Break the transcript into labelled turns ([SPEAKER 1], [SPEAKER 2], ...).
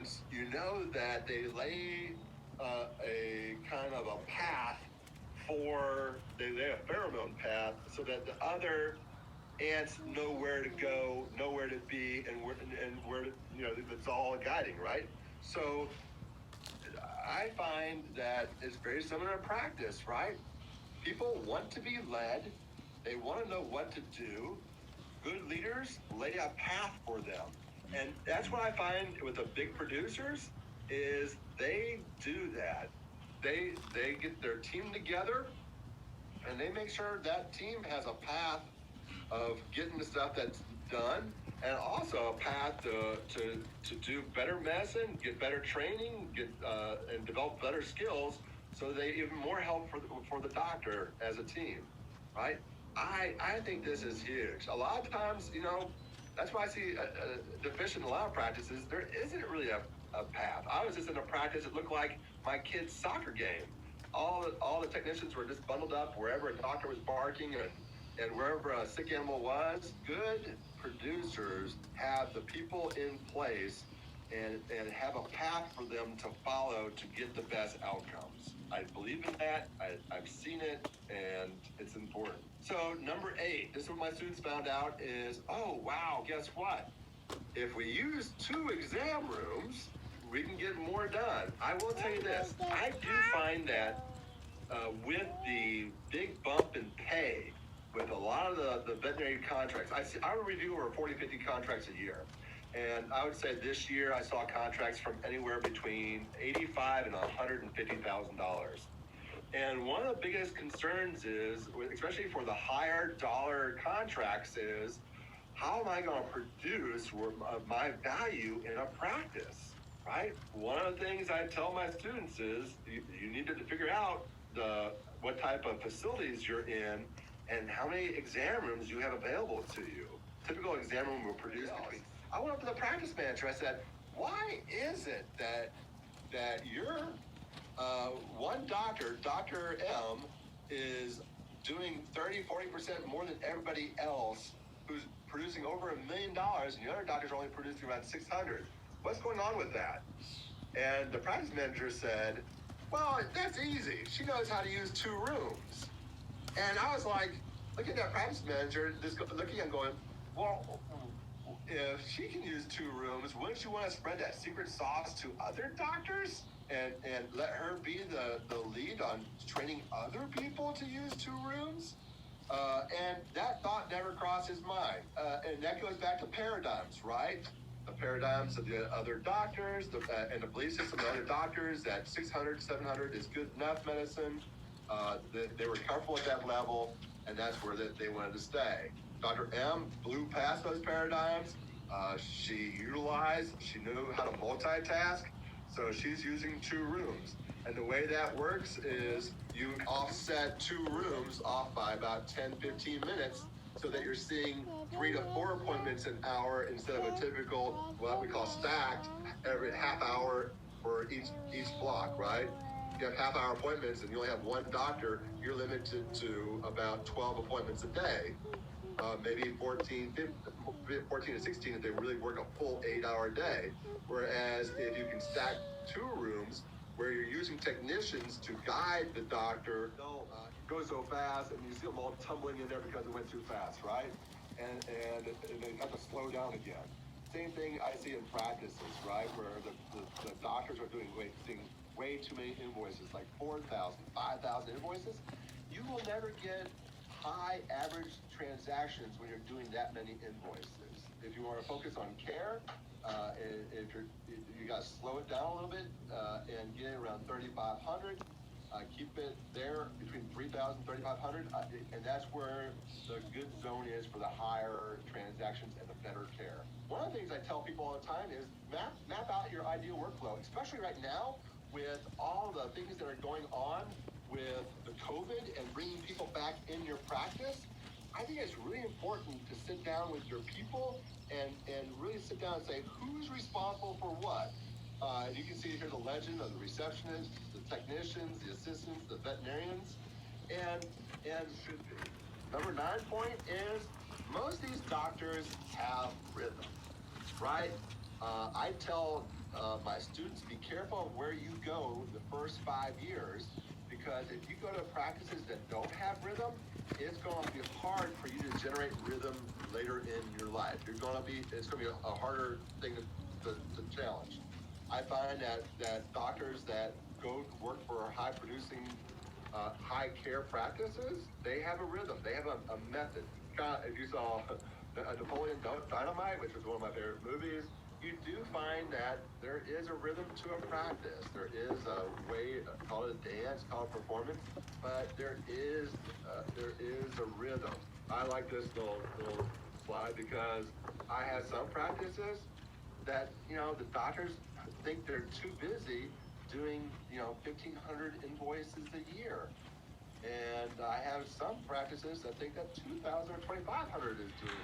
[SPEAKER 1] ants, you know that they lay a kind of a path they lay a pheromone path so that the other ants know where to go, know where to be, and where to, it's all guiding, right? So I find that it's very similar in practice, right? People want to be led. They want to know what to do. Good leaders lay a path for them. And that's what I find with the big producers is they do that. They get their team together and they make sure that team has a path of getting the stuff that's done and also a path to do better medicine, get better training, and develop better skills so they even more help for the doctor as a team, right? I think this is huge. A lot of times, that's why I see deficient in a lot of practices. There isn't really a path. I was just in a practice that looked like my kid's soccer game. All the technicians were just bundled up wherever a doctor was barking and wherever a sick animal was. Good producers have the people in place and have a path for them to follow to get the best outcomes. I believe in that. I've seen it, and it's important. So number 8, this is what my students found out is, oh, wow, guess what? If we use 2 exam rooms, we can get more done. I will tell you this. I do find that with the big bump in pay, with a lot of the veterinary contracts, I review over 40, 50 contracts a year. And I would say this year I saw contracts from anywhere between $85,000 and $150,000. And one of the biggest concerns is, especially for the higher dollar contracts, is how am I going to produce my value in a practice, right? One of the things I tell my students is you need to figure out what type of facilities you're in and how many exam rooms you have available to you. Typical exam room will produce between. I went up to the practice manager. I said, why is it that your one doctor, Dr. M, is doing 30-40% more than everybody else who's producing over $1 million, and the other doctors are only producing around 600? What's going on with that? And the practice manager said, well, that's easy. She knows how to use 2 rooms. And I was like, looking at that practice manager, looking and going, well, if she can use 2 rooms, wouldn't you want to spread that secret sauce to other doctors and let her be the lead on training other people to use 2 rooms? And that thought never crossed his mind. And that goes back to paradigms, right? The paradigms of the other doctors and the belief system of the other doctors that 600, 700 is good enough medicine. They were comfortable at that level, and that's where they wanted to stay. Dr. M blew past those paradigms. She knew how to multitask, so she's using 2 rooms. And the way that works is you offset 2 rooms off by about 10, 15 minutes so that you're seeing 3 to 4 appointments an hour instead of a typical, what we call stacked, every half hour for each block, right? You have half-hour appointments and you only have 1 doctor, you're limited to about 12 appointments a day. Maybe 14 to 16 if they really work a full 8-hour day. Whereas if you can stack 2 rooms where you're using technicians to guide the doctor, they'll go so fast and you see them all tumbling in there because it went too fast, right? And they have to slow down again. Same thing I see in practices, right? Where the doctors are seeing way too many invoices, like 4,000, 5,000 invoices. You will never get high average transactions when you're doing that many invoices. If you want to focus on care, you got to slow it down a little bit and get it around 3,500. Keep it there between 3,000 and 3,500, and that's where the good zone is for the higher transactions and the better care. One of the things I tell people all the time is map out your ideal workflow, especially right now with all the things that are going on with the COVID and bringing people back in your practice. I think it's really important to sit down with your people and really sit down and say, who's responsible for what? And you can see here the legend of the receptionists, the technicians, the assistants, the veterinarians, and should be. Number 9 point is most of these doctors have rhythm, right? I tell my students, be careful of where you go the first 5 years, because if you go to practices that don't have rhythm, it's going to be hard for you to generate rhythm later in your life. It's going to be a harder thing to challenge. I find that doctors that go work for high producing, high care practices, they have a rhythm. They have a method. If you saw Napoleon Dynamite, which was one of my favorite movies, you do find that there is a rhythm to a practice. There is a way, call it a dance, call it performance, but there is a rhythm. I like this little slide because I have some practices that the doctors think they're too busy doing 1,500 invoices a year, and I have some practices that think that 2,000 or 2,500 is doing